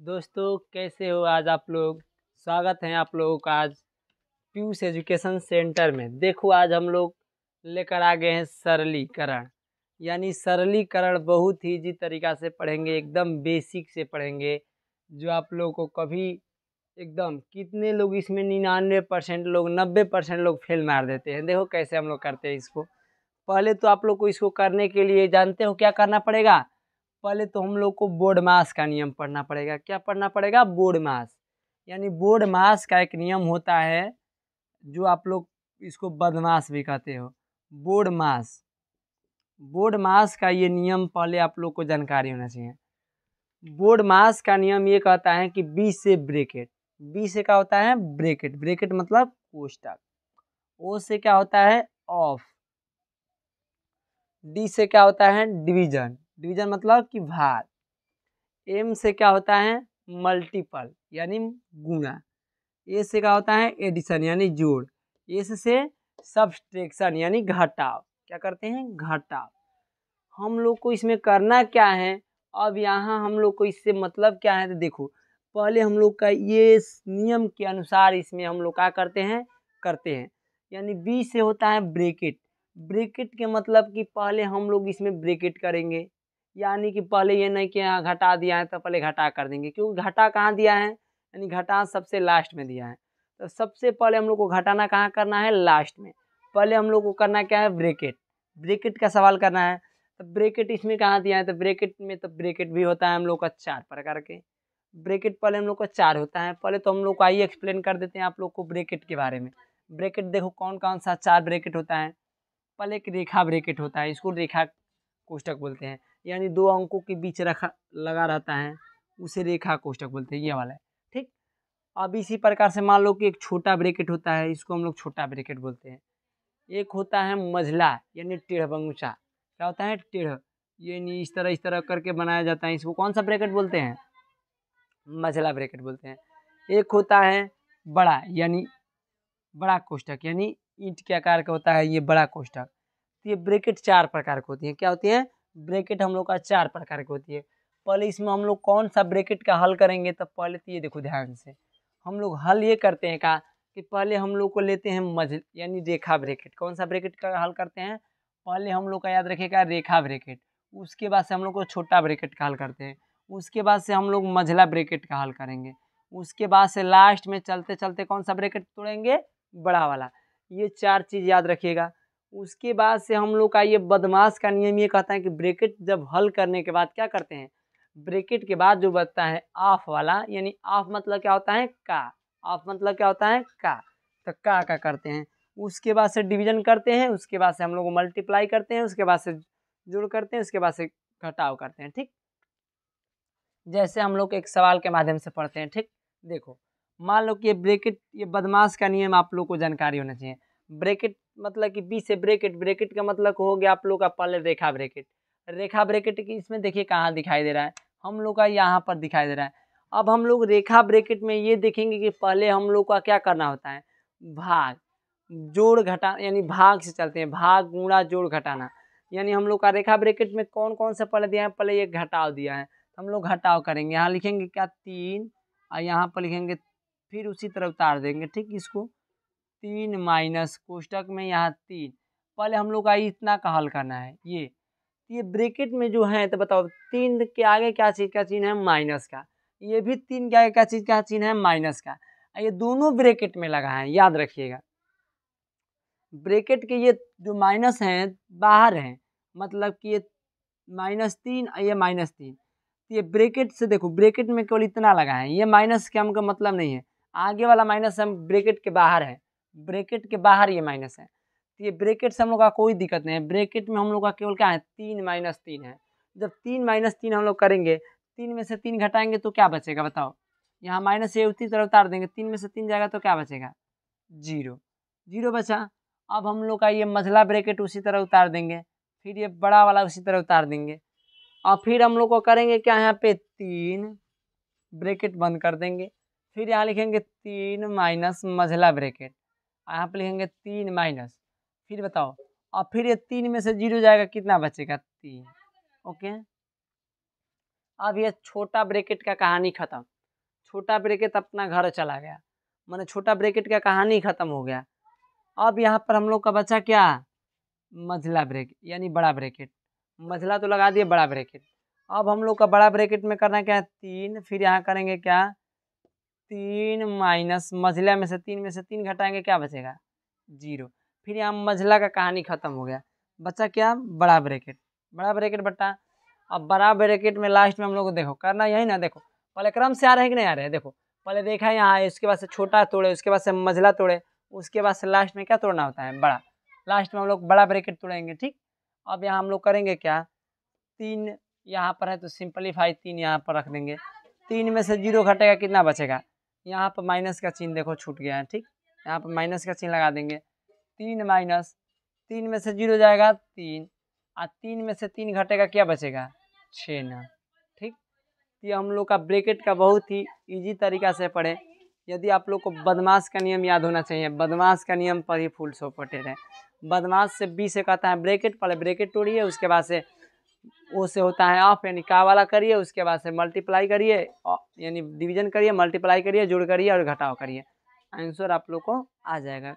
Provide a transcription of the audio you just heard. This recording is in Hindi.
दोस्तों कैसे हो आज आप लोग। स्वागत है आप लोगों का आज पीयूष एजुकेशन सेंटर में। देखो आज हम लोग लेकर आ गए हैं सरलीकरण, यानी सरलीकरण बहुत ही इजी तरीका से पढ़ेंगे, एकदम बेसिक से पढ़ेंगे जो आप लोगों को कभी एकदम कितने लोग इसमें 99% लोग 90% लोग फेल मार देते हैं। देखो कैसे हम लोग करते हैं इसको। पहले तो आप लोग को इसको करने के लिए जानते हो क्या करना पड़ेगा। पहले तो हम लोग को बोर्ड मास का नियम पढ़ना पड़ेगा। क्या पढ़ना पड़ेगा? बोर्ड मास। यानी बोर्ड मास का एक नियम होता है जो आप लोग इसको बदमाश भी कहते हो। बोर्ड मास, बोर्ड मास का ये नियम पहले आप लोग को जानकारी होना चाहिए। बोर्ड मास का नियम ये कहता है कि बी से ब्रैकेट, बी से क्या होता है? ब्रैकेट, ब्रैकेट मतलब कोष्टक। ओ से क्या होता है? ऑफ। डी से क्या होता है? डिवीजन, डिवीजन मतलब कि भाग। एम से क्या होता है? मल्टीपल यानी गुणा। ए से क्या होता है? एडिशन यानी जोड़। एस से सब्सट्रैक्शन यानी घटाव। क्या करते हैं? घटाव। हम लोग को इसमें करना क्या है? अब यहाँ हम लोग को इससे मतलब क्या है? तो देखो पहले हम लोग का ये नियम के अनुसार इसमें हम लोग क्या करते हैं यानी बी से होता है ब्रैकेट। ब्रैकेट के मतलब कि पहले हम लोग इसमें ब्रैकेट करेंगे, यानी कि पहले ये नहीं कि यहाँ घटा दिया है तो पहले घटा कर देंगे, क्योंकि घटा कहाँ दिया है? यानी घटा सबसे लास्ट में दिया है। तो सबसे पहले हम लोग को घटाना कहाँ करना है? लास्ट में। पहले हम लोग को करना क्या है? ब्रैकेट, ब्रैकेट का सवाल करना है। तो ब्रैकेट इसमें कहाँ दिया है? तो ब्रैकेट में तो ब्रैकेट भी होता है हम लोग का 4 प्रकार के। ब्रैकेट पहले हम लोग का 4 होता है। पहले तो हम लोग को आइए एक्सप्लेन कर देते हैं आप लोग को ब्रैकेट के बारे में। ब्रैकेट देखो कौन कौन सा 4 ब्रैकेट होता है। पहले एक रेखा ब्रैकेट होता है, इसको रेखा कोष्टक बोलते हैं, यानी 2 अंकों के बीच रखा लगा रहता है उसे रेखा कोष्टक बोलते हैं, ये वाला है। ठीक। अब इसी प्रकार से मान लो कि एक छोटा ब्रैकेट होता है, इसको हम लोग छोटा ब्रैकेट बोलते हैं। एक होता है मझला यानी टेढ़ बंगुचा। क्या होता है? टेढ़, ये नहीं इस तरह करके बनाया जाता है, इसको कौन सा ब्रैकेट बोलते हैं? मझला ब्रैकेट बोलते हैं। एक होता है बड़ा यानी बड़ा कोष्टक, यानी ईंट के आकार का होता है ये बड़ा कोष्टक। तो ये ब्रैकेट 4 प्रकार की होती है। क्या होती है? ब्रैकेट हम लोग का 4 प्रकार की होती है। पहले इसमें हम लोग कौन सा ब्रैकेट का हल करेंगे? तो पहले तो ये देखो ध्यान से हम लोग हल ये करते हैं का कि पहले हम लोग को लेते हैं मझ यानी रेखा ब्रैकेट। कौन सा ब्रैकेट का हल करते हैं? पहले हम लोग का याद रखिएगा रेखा ब्रैकेट। उसके बाद से हम लोग को छोटा ब्रैकेट का हल करते हैं। उसके बाद से हम लोग मझला ब्रैकेट का हल करेंगे। उसके बाद से लास्ट में चलते चलते कौन सा ब्रैकेट तोड़ेंगे? बड़ा वाला। ये 4 चीज़ याद रखिएगा। उसके बाद से हम लोग का ये बदमाश का नियम ये कहता है कि ब्रैकेट जब हल करने के बाद क्या करते हैं? ब्रैकेट के बाद जो बचता है ऑफ वाला, यानी ऑफ मतलब क्या होता है? का। ऑफ मतलब क्या होता है? का। तो का करते हैं। उसके बाद से डिवीजन करते हैं, उसके बाद से हम लोग मल्टीप्लाई करते हैं, उसके बाद से जोड़ करते हैं, उसके बाद से घटाव करते हैं। ठीक। जैसे हम लोग एक सवाल के माध्यम से पढ़ते हैं। ठीक। देखो मान लो कि ये ब्रैकेट, ये बदमाश का नियम आप लोग को जानकारी होना चाहिए। ब्रैकेट मतलब कि बी से ब्रैकेट, ब्रैकेट का मतलब हो गया आप लोग का पहले रेखा ब्रैकेट। रेखा ब्रैकेट की इसमें देखिए कहाँ दिखाई दे रहा है? हम लोग का यहाँ पर दिखाई दे रहा है। अब हम लोग रेखा ब्रैकेट में ये देखेंगे कि पहले हम लोग का क्या करना होता है? भाग, जोड़ घटा, यानी भाग से चलते हैं, भाग गुणा जोड़ घटाना। यानी हम लोग का रेखा ब्रैकेट में कौन कौन सा पहले दिया है? पहले ये घटाव दिया है, तो हम लोग घटाव करेंगे। यहाँ लिखेंगे क्या? 3, और यहाँ पर लिखेंगे फिर उसी तरह उतार देंगे। ठीक। इसको 3 माइनस कोष्टक में यहाँ 3। पहले हम लोग का इतना का हल करना है। ये ब्रैकेट में जो है तो बताओ 3 के आगे क्या चीज़ का चिन्ह है? माइनस का। ये भी 3 के आगे क्या चीज़ का चिन्ह है? माइनस का। ये दोनों ब्रैकेट में लगा है, याद रखिएगा। ब्रैकेट के ये जो माइनस हैं बाहर हैं, मतलब कि ये -3 और ये -3। ये ब्रैकेट से देखो, ब्रैकेट में केवल इतना लगा है, ये माइनस का हमका मतलब नहीं है। आगे वाला माइनस हम ब्रैकेट के बाहर है, ब्रैकेट के बाहर ये माइनस है। तो ये ब्रैकेट से हम लोग का कोई दिक्कत नहीं है। ब्रैकेट में हम लोग का केवल क्या है? 3 - 3 है। जब 3 - 3 हम लोग करेंगे, 3 में से 3 घटाएंगे तो क्या बचेगा बताओ? यहाँ माइनस ये उसी तरह उतार देंगे, 3 में से 3 जाएगा तो क्या बचेगा? 0। 0 बचा। अब हम लोग का ये मझला ब्रैकेट उसी तरह उतार देंगे, फिर ये बड़ा वाला उसी तरह उतार देंगे, और फिर हम लोग को करेंगे क्या? यहाँ पे 3 ब्रैकेट बंद कर देंगे, फिर यहाँ लिखेंगे 3 माइनस मझला ब्रैकेट, यहाँ पे लिखेंगे 3 माइनस, फिर बताओ, और फिर ये 3 में से 0 जाएगा, कितना बचेगा? 3। ओके। अब ये छोटा ब्रैकेट का कहानी खत्म। छोटा ब्रैकेट अपना घर चला गया, माने छोटा ब्रैकेट का कहानी खत्म हो गया। अब यहाँ पर हम लोग का बचा क्या, मझला ब्रैकेट यानी बड़ा ब्रैकेट। मझला तो लगा दिए, बड़ा ब्रैकेट। अब हम लोग का बड़ा ब्रैकेट में करना क्या है, 3, फिर यहाँ करेंगे क्या, 3 माइनस मझला में से 3 में से 3 घटाएंगे, क्या बचेगा 0। फिर यहाँ मझला का कहानी खत्म हो गया, बचा क्या, बड़ा ब्रैकेट। बड़ा ब्रैकेट बटा, अब बड़ा ब्रैकेट में लास्ट में हम लोग को देखो करना यही ना, देखो पहले क्रम से आ रहे हैं कि नहीं आ रहे हैं, देखो पहले देखा है यहाँ, उसके बाद से छोटा तोड़े, उसके बाद से मझला तोड़े, उसके बाद से लास्ट में क्या तोड़ना होता है, बड़ा। लास्ट में हम लोग बड़ा ब्रैकेट तोड़ेंगे, ठीक। अब यहाँ हम लोग करेंगे क्या, 3 यहाँ पर है तो सिंपलीफाई 3 यहाँ पर रख देंगे। 3 में से 0 घटेगा, कितना बचेगा, यहाँ पर माइनस का चिन्ह देखो छूट गया है, ठीक। यहाँ पर माइनस का चिन्ह लगा देंगे। 3 माइनस 3 में से 0 जाएगा 3, और 3 में से 3 घटेगा, क्या बचेगा 6 ना, ठीक। ये हम लोग का ब्रैकेट का बहुत ही इजी तरीका से पढ़े। यदि आप लोग को बदमाश का नियम याद होना चाहिए, बदमाश का नियम पर ही फुल सपोर्टेड है। बदमाश से बी से कहता है ब्रैकेट, पहले ब्रैकेट तोड़िए, उसके बाद से ओ से होता है ऑफ यानी का वाला करिए, उसके बाद से मल्टीप्लाई करिए यानी डिवीजन करिए, मल्टीप्लाई करिए, जोड़ करिए और घटाव करिए, आंसर आप लोग को आ जाएगा।